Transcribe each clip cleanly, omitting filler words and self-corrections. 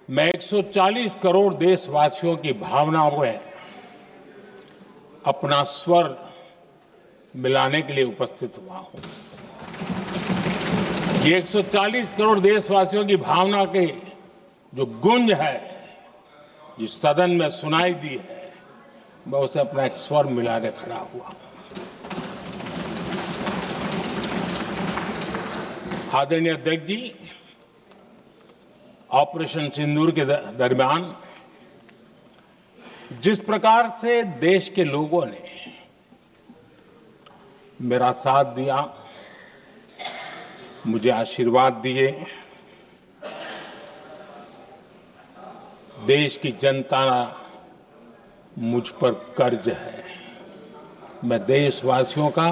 मैं 140 करोड़ देशवासियों की भावनाओं में अपना स्वर मिलाने के लिए उपस्थित हुआ हूं। ये 140 करोड़ देशवासियों की भावना के जो गूंज है, जिस सदन में सुनाई दी है, मैं उसे अपना एक स्वर मिलाने खड़ा हुआ हूं। आदरणीय अध्यक्ष जी, ऑपरेशन सिंदूर के दरमियान जिस प्रकार से देश के लोगों ने मेरा साथ दिया, मुझे आशीर्वाद दिए, देश की जनता मुझ पर कर्ज है। मैं देशवासियों का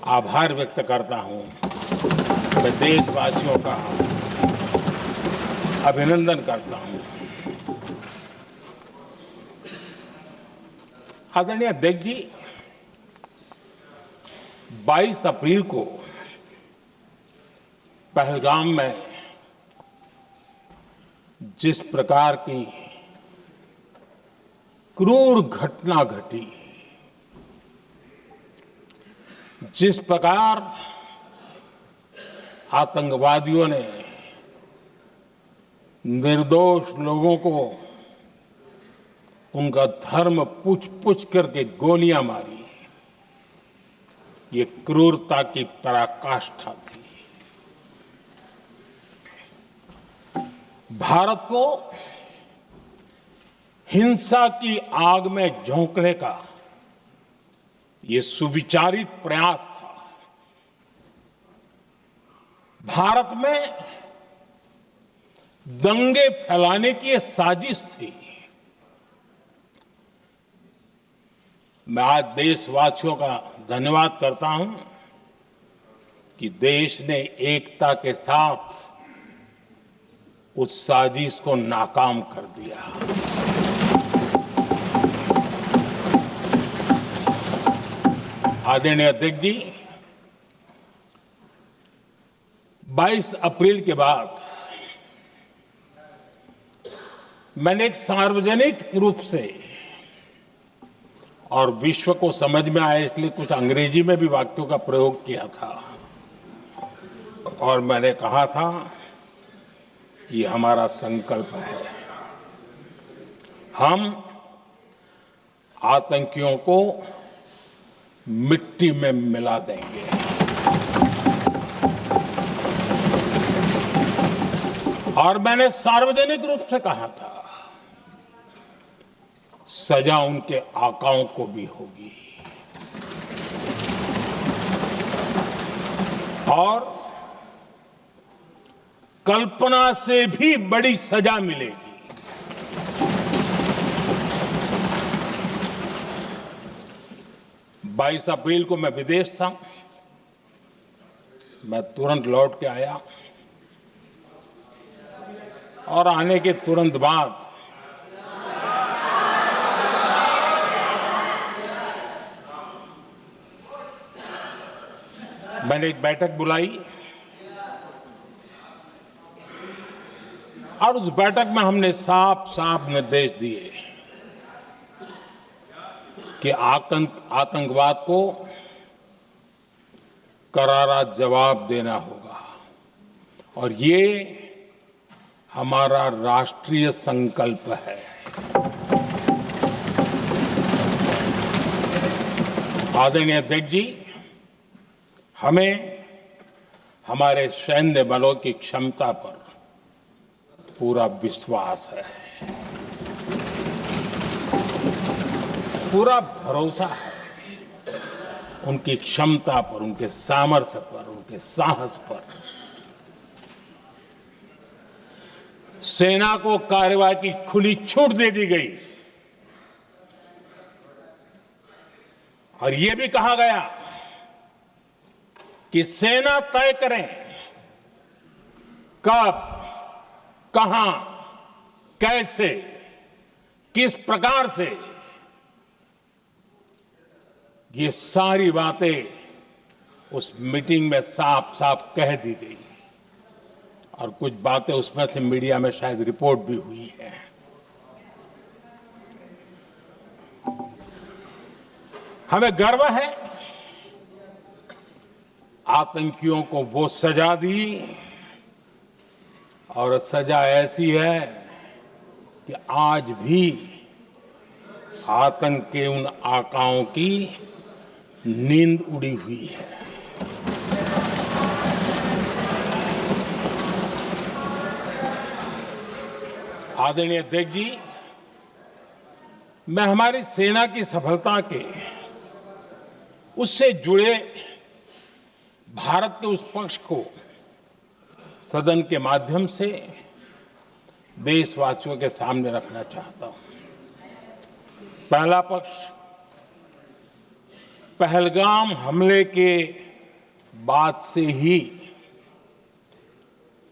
आभार व्यक्त करता हूं। मैं देशवासियों का अभिनंदन करता हूं। आदरणीय अध्यक्ष जी, 22 अप्रैल को पहलगाम में जिस प्रकार की क्रूर घटना घटी, जिस प्रकार आतंकवादियों ने निर्दोष लोगों को उनका धर्म पूछ करके गोलियां मारी, ये क्रूरता की पराकाष्ठा थी। भारत को हिंसा की आग में झोंकने का ये सुविचारित प्रयास था। भारत में दंगे फैलाने की ये साजिश थी। मैं आज देशवासियों का धन्यवाद करता हूं कि देश ने एकता के साथ उस साजिश को नाकाम कर दिया। आदरणीय अध्यक्ष जी, 22 अप्रैल के बाद मैंने एक सार्वजनिक रूप से, और विश्व को समझ में आए इसलिए कुछ अंग्रेजी में भी वाक्यों का प्रयोग किया था, और मैंने कहा था कि हमारा संकल्प है, हम आतंकियों को मिट्टी में मिला देंगे। और मैंने सार्वजनिक रूप से कहा था, सजा उनके आकाओं को भी होगी और कल्पना से भी बड़ी सजा मिलेगी। 22 अप्रैल को मैं विदेश था। मैं तुरंत लौट के आया और आने के तुरंत बाद मैंने एक बैठक बुलाई और उस बैठक में हमने साफ साफ निर्देश दिए कि आतंकवाद को करारा जवाब देना होगा और ये हमारा राष्ट्रीय संकल्प है। आदरणीय अध्यक्ष जी, हमें हमारे सैन्य बलों की क्षमता पर पूरा विश्वास है, पूरा भरोसा है उनकी क्षमता पर, उनके सामर्थ्य पर, उनके साहस पर। सेना को कार्रवाई की खुली छूट दे दी गई और यह भी कहा गया कि सेना तय करें कब, कहां, कैसे, किस प्रकार से। ये सारी बातें उस मीटिंग में साफ साफ कह दी गई और कुछ बातें उसमें से मीडिया में शायद रिपोर्ट भी हुई है। हमें गर्व है आतंकियों को वो सजा दी और सजा ऐसी है कि आज भी आतंक के उन आकाओं की नींद उड़ी हुई है। आदरणीय अध्यक्ष जी, मैं हमारी सेना की सफलता के उससे जुड़े भारत के उस पक्ष को सदन के माध्यम से देशवासियों के सामने रखना चाहता हूं। पहला पक्ष, पहलगाम हमले के बाद से ही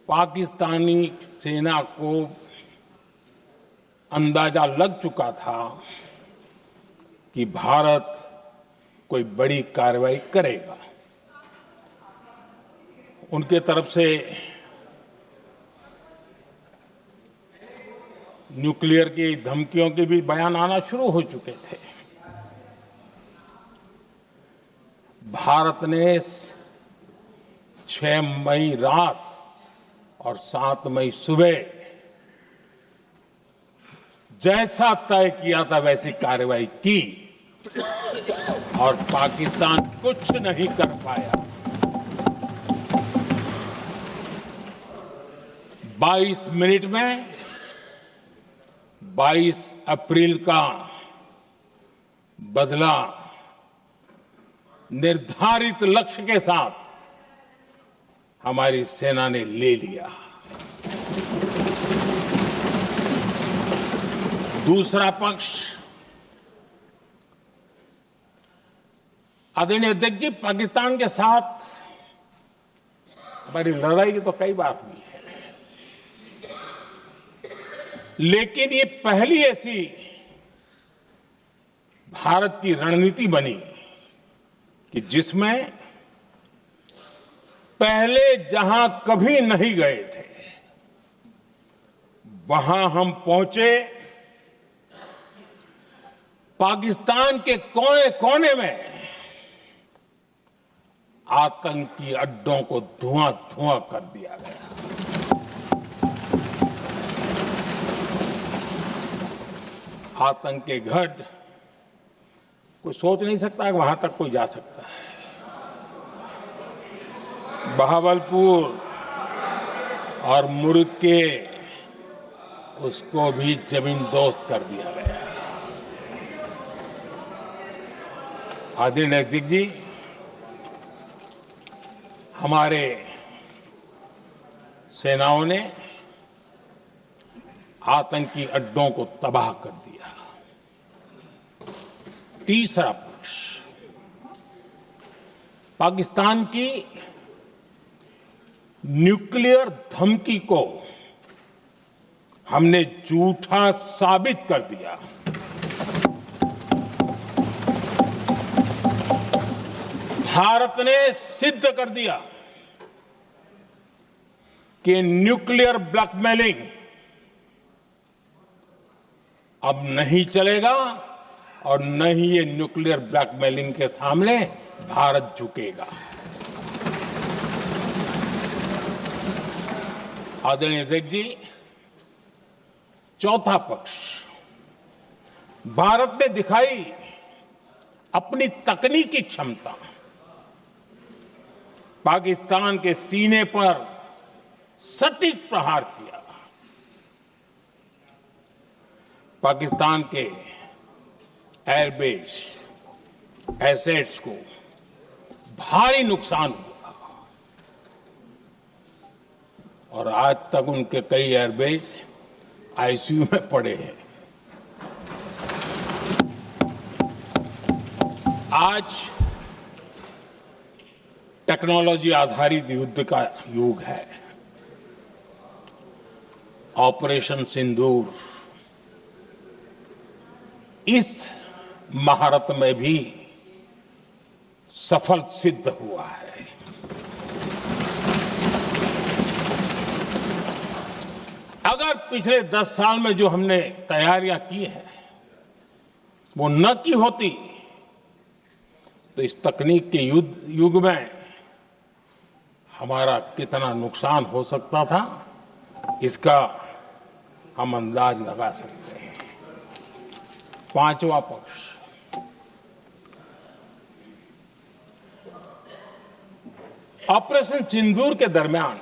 पाकिस्तानी सेना को अंदाजा लग चुका था कि भारत कोई बड़ी कार्रवाई करेगा। उनके तरफ से न्यूक्लियर की धमकियों के भी बयान आना शुरू हो चुके थे। भारत ने 6 मई रात और 7 मई सुबह जैसा तय किया था वैसी कार्रवाई की और पाकिस्तान कुछ नहीं कर पाया। 22 मिनट में 22 अप्रैल का बदला निर्धारित लक्ष्य के साथ हमारी सेना ने ले लिया। दूसरा पक्ष, आदरणीय अध्यक्ष जी, पाकिस्तान के साथ हमारी लड़ाई तो कई बार हुई है, लेकिन ये पहली ऐसी भारत की रणनीति बनी कि जिसमें पहले जहां कभी नहीं गए थे वहां हम पहुंचे। पाकिस्तान के कोने कोने में आतंकी अड्डों को धुआं धुआं कर दिया गया। आतंक के गढ़ कोई सोच नहीं सकता कि वहां तक कोई जा सकता है। बहावलपुर और मुर्ग के उसको भी जमीन दोस्त कर दिया गया। आदरणीय अध्यक्ष जी, हमारे सेनाओं ने आतंकी अड्डों को तबाह कर दिया। तीसरा पक्ष, पाकिस्तान की न्यूक्लियर धमकी को हमने झूठा साबित कर दिया। भारत ने सिद्ध कर दिया कि न्यूक्लियर ब्लैकमेलिंग अब नहीं चलेगा और न ही ये न्यूक्लियर ब्लैकमेलिंग के सामने भारत झुकेगा। आदरणीय अध्यक्ष जी, चौथा पक्ष, भारत ने दिखाई अपनी तकनीकी क्षमता। पाकिस्तान के सीने पर सटीक प्रहार किया। पाकिस्तान के एयरबेस एसेट्स को भारी नुकसान हुआ और आज तक उनके कई एयरबेस आईसीयू में पड़े हैं। आज टेक्नोलॉजी आधारित युद्ध का युग है। ऑपरेशन सिंदूर इस महारत में भी सफल सिद्ध हुआ है। अगर पिछले 10 साल में जो हमने तैयारियां की हैं वो न की होती तो इस तकनीक के युग में हमारा कितना नुकसान हो सकता था, इसका हम अंदाज लगा सकते हैं। पांचवा पक्ष, ऑपरेशन सिंदूर के दरमियान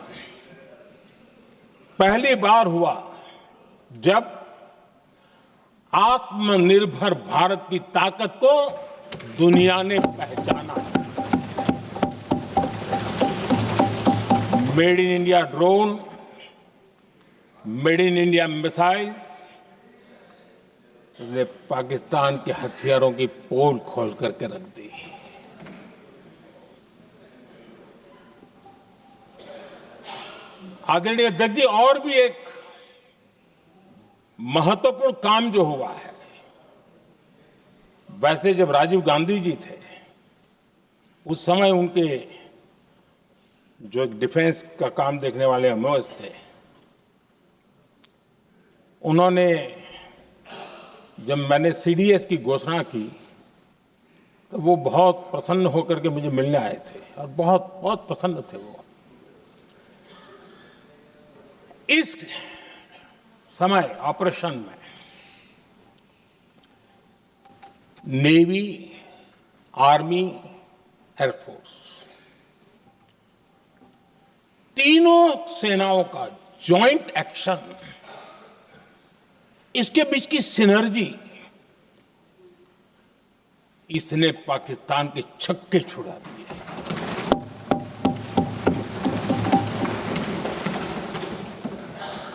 पहली बार हुआ जब आत्मनिर्भर भारत की ताकत को दुनिया ने पहचाना। Made in India drone, made in India missile ने पाकिस्तान के हथियारों की पोल खोल करके रख दी। आदरणीय अध्यक्ष जी, और भी एक महत्वपूर्ण काम जो हुआ है, वैसे जब राजीव गांधी जी थे उस समय उनके जो डिफेंस का काम देखने वाले एमओएस थे, उन्होंने जब मैंने सीडीएस की घोषणा की तो वो बहुत प्रसन्न होकर के मुझे मिलने आए थे और बहुत बहुत प्रसन्न थे वो। इस समय ऑपरेशन में नेवी, आर्मी, एयरफोर्स, तीनों सेनाओं का जॉइंट एक्शन, इसके बीच की सिनर्जी, इसने पाकिस्तान के छक्के छुड़ा दिए।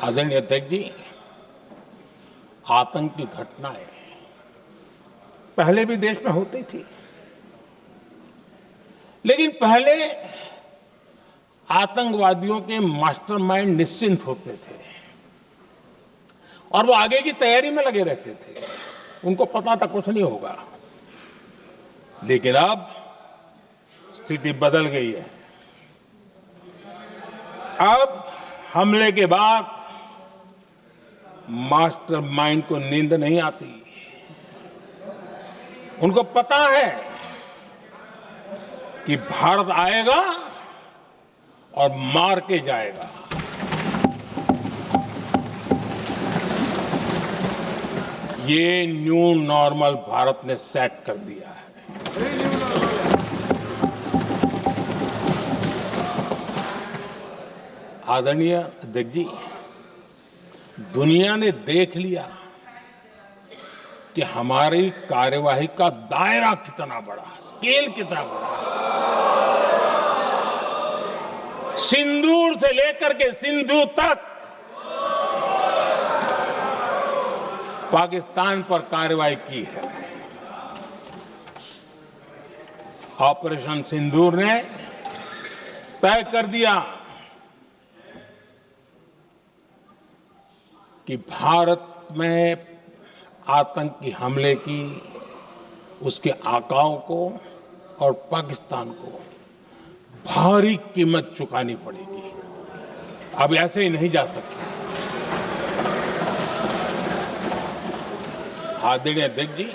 आदरणीय अध्यक्ष जी, आतंक की घटनाएं पहले भी देश में होती थी, लेकिन पहले आतंकवादियों के मास्टरमाइंड निश्चिंत होते थे और वो आगे की तैयारी में लगे रहते थे, उनको पता था कुछ नहीं होगा। लेकिन अब स्थिति बदल गई है। अब हमले के बाद मास्टरमाइंड को नींद नहीं आती। उनको पता है कि भारत आएगा और मार के जाएगा। ये न्यू नॉर्मल भारत ने सेट कर दिया है। आदरणीय अध्यक्ष जी, दुनिया ने देख लिया कि हमारी कार्यवाही का दायरा कितना बड़ा, स्केल कितना बड़ा। सिंदूर से लेकर के सिंधु तक पाकिस्तान पर कार्रवाई की है। ऑपरेशन सिंदूर ने तय कर दिया कि भारत में आतंकी हमले की, उसके आकाओं को और पाकिस्तान को भारी कीमत चुकानी पड़ेगी। अब ऐसे ही नहीं जा सकते। आदरणीय अध्यक्ष जी,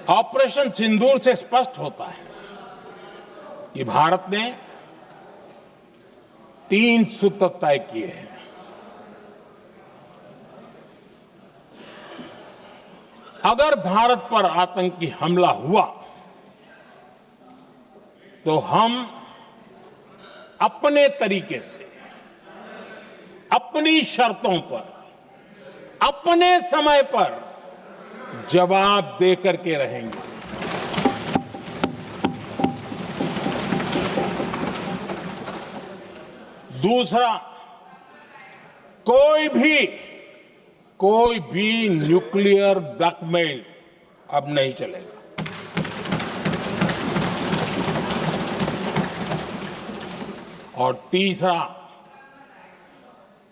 ऑपरेशन सिंदूर से स्पष्ट होता है कि भारत ने 3 सूत्र तय किए हैं। अगर भारत पर आतंकी हमला हुआ तो हम अपने तरीके से, अपनी शर्तों पर, अपने समय पर जवाब दे करके रहेंगे। दूसरा, कोई भी न्यूक्लियर ब्लैकमेल अब नहीं चलेगा। और तीसरा,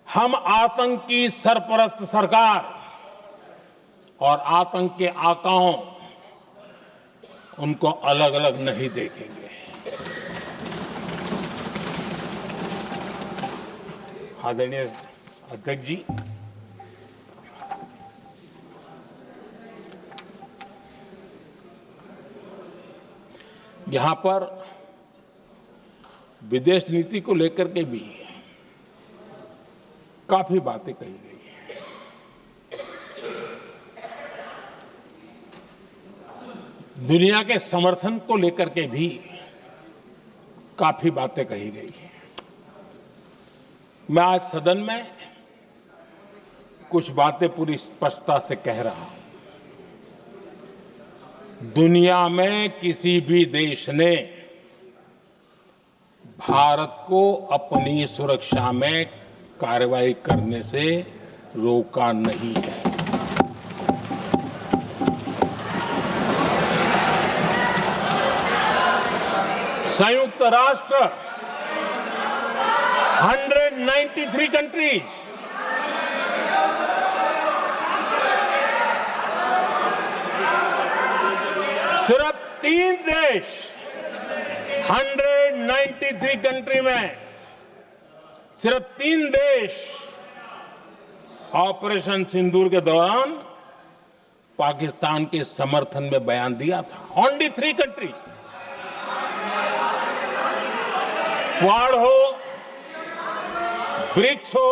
हम आतंक की सरपरस्त सरकार और आतंक के आकाओं, उनको अलग अलग नहीं देखेंगे। आदरणीय अध्यक्ष जी, यहां पर विदेश नीति को लेकर के भी काफी बातें कही गई हैं। दुनिया के समर्थन को लेकर के भी काफी बातें कही गई हैं। मैं आज सदन में कुछ बातें पूरी स्पष्टता से कह रहा हूं। दुनिया में किसी भी देश ने भारत को अपनी सुरक्षा में कार्रवाई करने से रोका नहीं है। संयुक्त राष्ट्र 193 कंट्रीज सिर्फ 3 देश 193 कंट्री में सिर्फ 3 देश ऑपरेशन सिंदूर के दौरान पाकिस्तान के समर्थन में बयान दिया था। Only 3 countries. क्वाड हो, ब्रिक्स हो,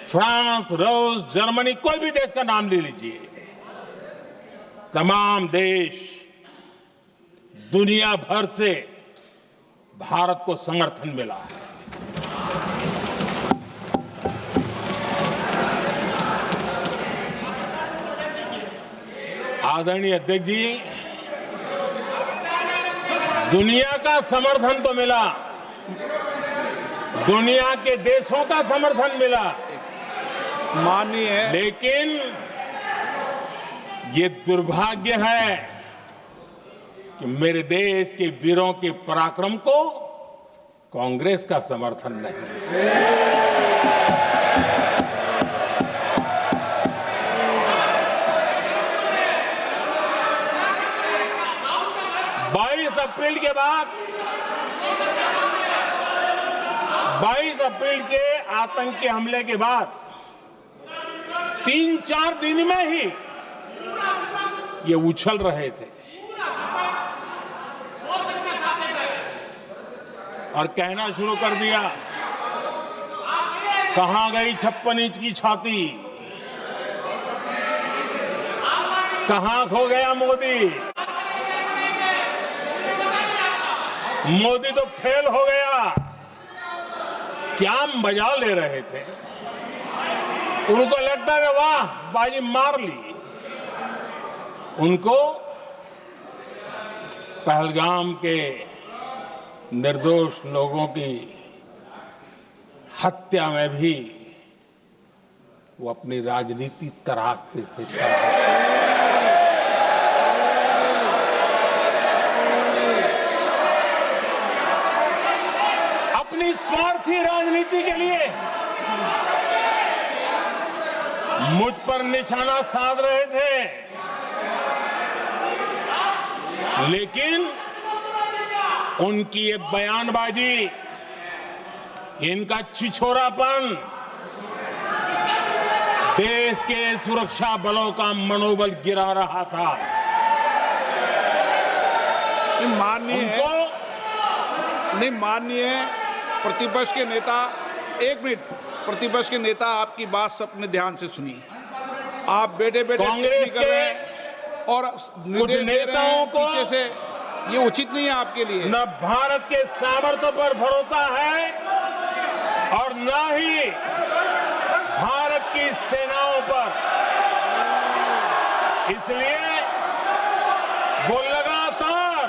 फ्रांस, रूस, जर्मनी, कोई भी देश का नाम ले लीजिए, तमाम देश दुनिया भर से भारत को समर्थन मिला है। आदरणीय अध्यक्ष जी, दुनिया का समर्थन तो मिला, दुनिया के देशों का समर्थन मिला, माननीय है, लेकिन ये दुर्भाग्य है कि मेरे देश के वीरों के पराक्रम को कांग्रेस का समर्थन नहीं। 22 अप्रैल के बाद 22 अप्रैल के आतंकी हमले के बाद 3-4 दिन में ही ये उछल रहे थे और कहना शुरू कर दिया, कहां गई 56 इंच की छाती, कहां खो गया मोदी, मोदी तो फेल हो गया। क्या मजा ले रहे थे। उनको लगता है वाह बाजी मार ली। उनको पहलगाम के निर्दोष लोगों की हत्या में भी वो अपनी राजनीति तराशते थे। अपनी स्वार्थी राजनीति के लिए मुझ पर निशाना साध रहे थे, लेकिन उनकी ये बयानबाजी, इनका छिछोरापन देश के सुरक्षा बलों का मनोबल गिरा रहा था। माननीय प्रतिपक्ष के नेता, 1 मिनट, प्रतिपक्ष के नेता आपकी बात अपने ध्यान से सुनिए। आप बेटे कांग्रेस कर रहे हैं और कुछ नेताओं को पीछे से, ये उचित नहीं है आपके लिए। न भारत के सामर्थ्य पर भरोसा है और न ही भारत की सेनाओं पर। इसलिए वो लगातार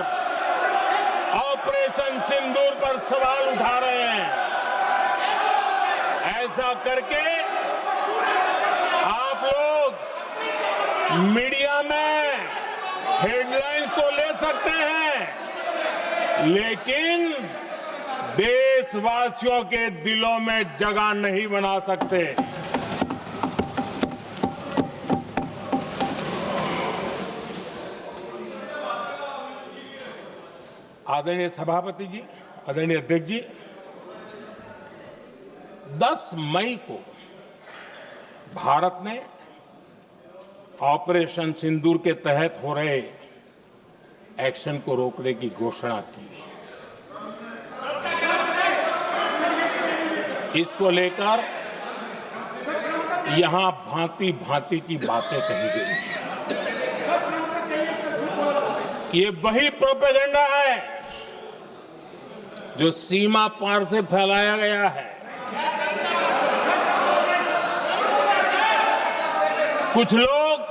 ऑपरेशन सिंदूर पर सवाल उठा रहे हैं। ऐसा करके आप लोग मीडिया में हेडलाइंस तो ले सकते हैं, लेकिन देशवासियों के दिलों में जगह नहीं बना सकते। आदरणीय सभापति जी, आदरणीय अध्यक्ष जी, 10 मई को भारत ने ऑपरेशन सिंदूर के तहत हो रहे एक्शन को रोकने की घोषणा की। इसको लेकर यहां भांति भांति की बातें कही गई। ये वही प्रोपेगेंडा है जो सीमा पार से फैलाया गया है। कुछ लोग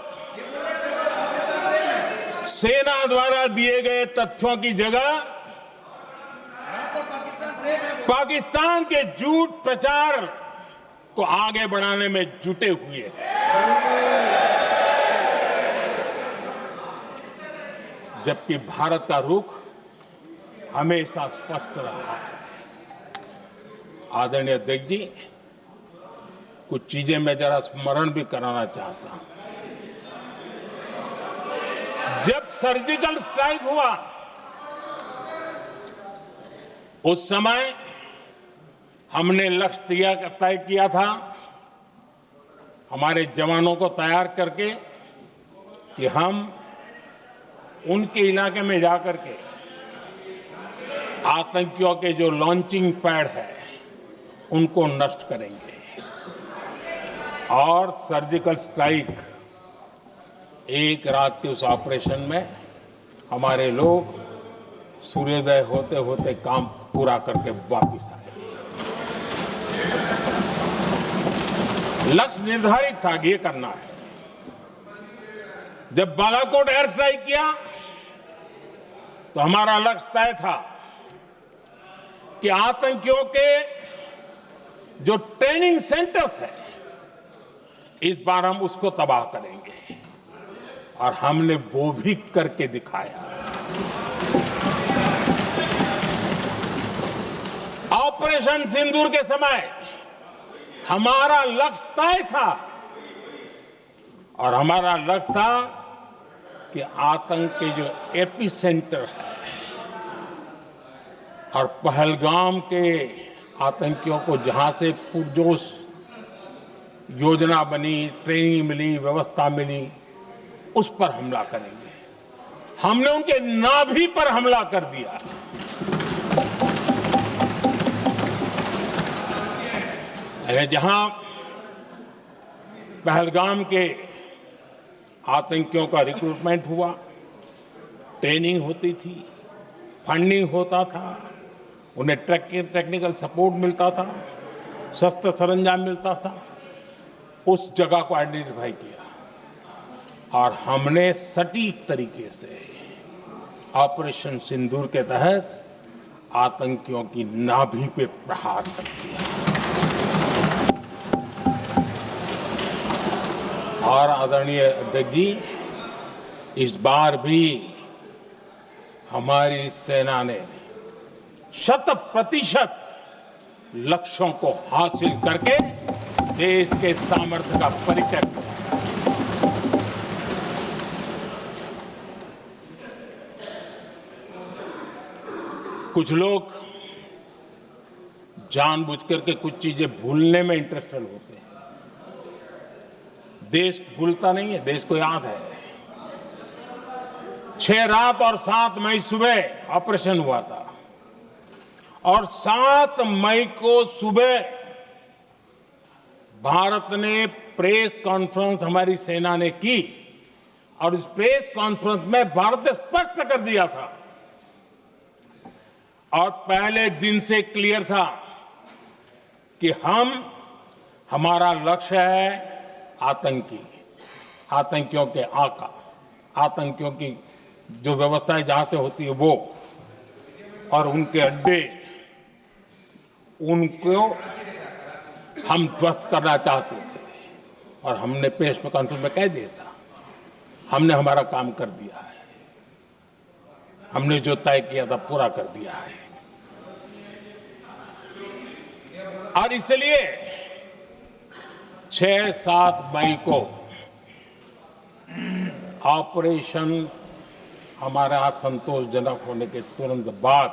सेना द्वारा दिए गए तथ्यों की जगह पाकिस्तान के झूठ प्रचार को आगे बढ़ाने में जुटे हुए हैं। जबकि भारत का रुख हमेशा स्पष्ट रहा है। आदरणीय अध्यक्ष जी, कुछ चीजें मैं जरा स्मरण भी कराना चाहता हूं। जब सर्जिकल स्ट्राइक हुआ उस समय हमने लक्ष्य तय किया था, हमारे जवानों को तैयार करके कि हम उनके इलाके में जाकर के आतंकियों के जो लॉन्चिंग पैड है उनको नष्ट करेंगे। और सर्जिकल स्ट्राइक, एक रात के उस ऑपरेशन में हमारे लोग सूर्योदय होते होते काम पूरा करके वापस आए। लक्ष्य निर्धारित था कि ये करना है। जब बालाकोट एयर स्ट्राइक किया तो हमारा लक्ष्य तय था कि आतंकियों के जो ट्रेनिंग सेंटर्स है इस बार हम उसको तबाह करेंगे, और हमने वो भी करके दिखाया। ऑपरेशन सिंदूर के समय हमारा लक्ष्य तय था, और हमारा लक्ष्य था कि आतंक के जो एपी सेंटर है और पहलगाम के आतंकियों को जहां से पुरजोश योजना बनी, ट्रेनिंग मिली, व्यवस्था मिली, उस पर हमला करेंगे। हमने उनके नाभि पर हमला कर दिया। जहां पहलगाम के आतंकियों का रिक्रूटमेंट हुआ, ट्रेनिंग होती थी, फंडिंग होता था, उन्हें टेक्निकल सपोर्ट मिलता था, शस्त्र सरंजाम मिलता था, उस जगह को आइडेंटिफाई किया और हमने सटीक तरीके से ऑपरेशन सिंदूर के तहत आतंकियों की नाभि पे प्रहार कर दिया। और आदरणीय अध्यक्ष जी, इस बार भी हमारी सेना ने 100% लक्ष्यों को हासिल करके देश के सामर्थ्य का परिचय दिया। कुछ लोग जानबूझकर के कुछ चीजें भूलने में इंटरेस्टेड होते हैं। देश भूलता नहीं है, देश को याद है। 6 रात और 7 मई सुबह ऑपरेशन हुआ था, और 7 मई को सुबह भारत ने प्रेस कॉन्फ्रेंस हमारी सेना ने की, और इस प्रेस कॉन्फ्रेंस में भारत ने स्पष्ट कर दिया था, और पहले दिन से क्लियर था कि हमारा लक्ष्य है आतंकियों के आका, आतंकियों की जो व्यवस्थाएं जहां से होती है वो, और उनके अड्डे, उनको हम ध्वस्त करना चाहते थे। और हमने प्रेस कॉन्फ्रेंस में कह दिया था, हमने हमारा काम कर दिया है, हमने जो तय किया था पूरा कर दिया है। और इसलिए 6-7 मई को ऑपरेशन हमारा संतोषजनक होने के तुरंत बाद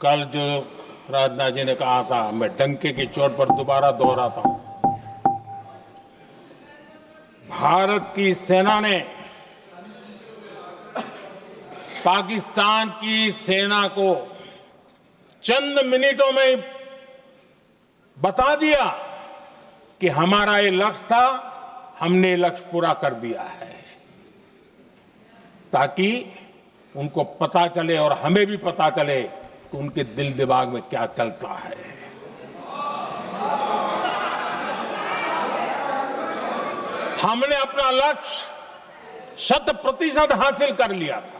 कल जो राजनाथ जी ने कहा था, मैं डंके की चोट पर दोबारा दोहराता हूं, भारत की सेना ने पाकिस्तान की सेना को चंद मिनटों में ही बता दिया कि हमारा ये लक्ष्य था, हमने लक्ष्य पूरा कर दिया है, ताकि उनको पता चले और हमें भी पता चले कि उनके दिल दिमाग में क्या चलता है। हमने अपना लक्ष्य 100% हासिल कर लिया था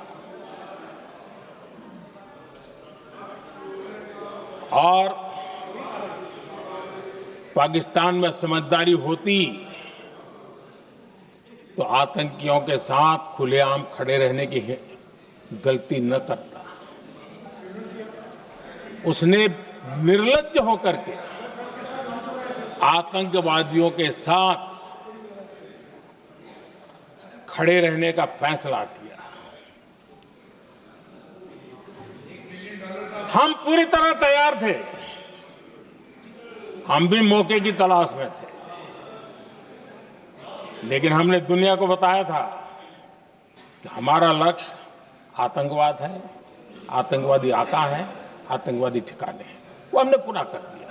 और पाकिस्तान में समझदारी होती तो आतंकियों के साथ खुलेआम खड़े रहने की गलती न करता। उसने निर्लज्ज होकर के आतंकवादियों के साथ खड़े रहने का फैसला किया। हम पूरी तरह तैयार थे, हम भी मौके की तलाश में थे, लेकिन हमने दुनिया को बताया था कि हमारा लक्ष्य आतंकवाद है, आतंकवादी आका है, आतंकवादी ठिकाने हैं, वो हमने पूरा कर दिया।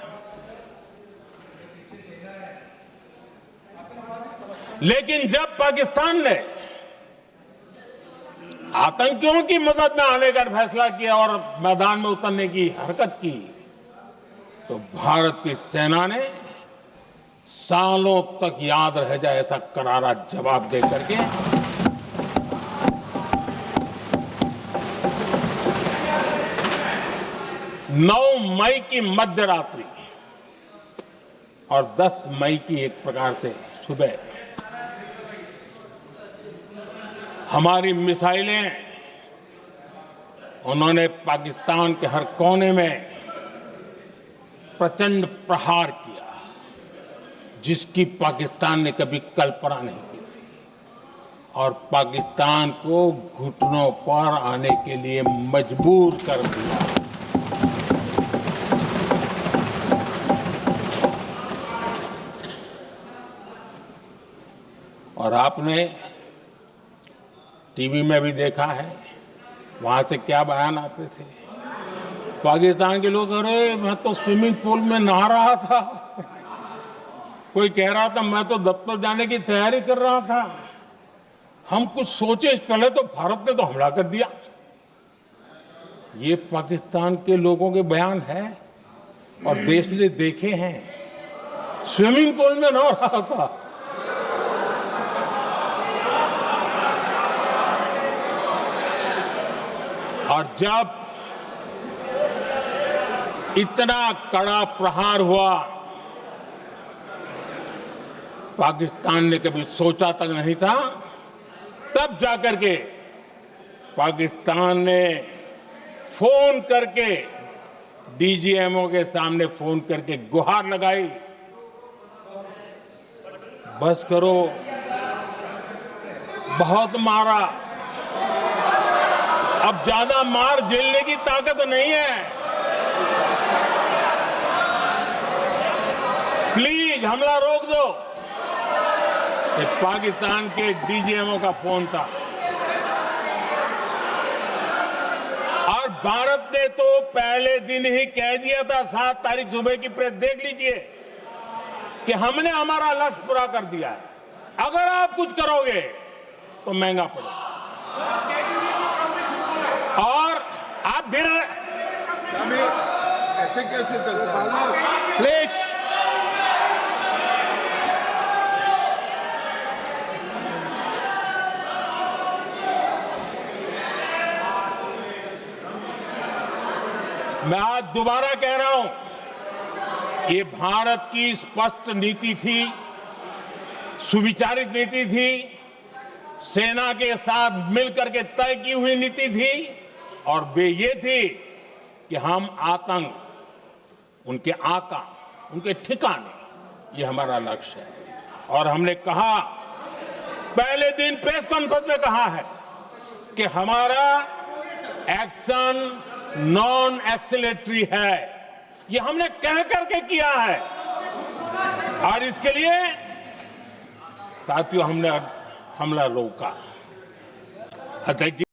लेकिन जब पाकिस्तान ने आतंकियों की मदद में आने का फैसला किया और मैदान में उतरने की हरकत की, तो भारत की सेना ने सालों तक याद रह जाए ऐसा करारा जवाब दे करके 9 मई की मध्य रात्रि और 10 मई की एक प्रकार से सुबह हमारी मिसाइलें उन्होंने पाकिस्तान के हर कोने में प्रचंड प्रहार किया, जिसकी पाकिस्तान ने कभी कल्पना नहीं की थी और पाकिस्तान को घुटनों पर आने के लिए मजबूर कर दिया। और आपने टीवी में भी देखा है, वहां से क्या बयान आते थे। पाकिस्तान के लोग, अरे मैं तो स्विमिंग पूल में नहा रहा था, कोई कह रहा था मैं तो दफ्तर जाने की तैयारी कर रहा था, हम कुछ सोचे इस पहले तो भारत ने तो हमला कर दिया। ये पाकिस्तान के लोगों के बयान है और देश ने देखे हैं। स्विमिंग पूल में नहा रहा था। और जब इतना कड़ा प्रहार हुआ, पाकिस्तान ने कभी सोचा तक नहीं था, तब जाकर के पाकिस्तान ने फोन करके डीजीएमओ के सामने फोन करके गुहार लगाई, बस करो, बहुत मारा, अब ज्यादा मार झेलने की ताकत नहीं है, प्लीज हमला रोक दो। ये पाकिस्तान के डीजीएमओ का फोन था। और भारत ने तो पहले दिन ही कह दिया था, 7 तारीख सुबह की प्रेस देख लीजिए, कि हमने हमारा लक्ष्य पूरा कर दिया है, अगर आप कुछ करोगे तो महंगा पड़ेगा। और आप धीरे ऐसे कैसे चलता है? प्लीज मैं आज दोबारा कह रहा हूं, ये भारत की स्पष्ट नीति थी, सुविचारित नीति थी, सेना के साथ मिलकर के तय की हुई नीति थी और वे ये थी कि हम आतंक, उनके आका, उनके ठिकाने, ये हमारा लक्ष्य है। और हमने कहा, पहले दिन प्रेस कॉन्फ्रेंस में कहा है कि हमारा एक्शन नॉन एक्सिलेटरी है, ये हमने कह करके किया है और इसके लिए साथियों हमने हमला रोका। अध्यक्ष जी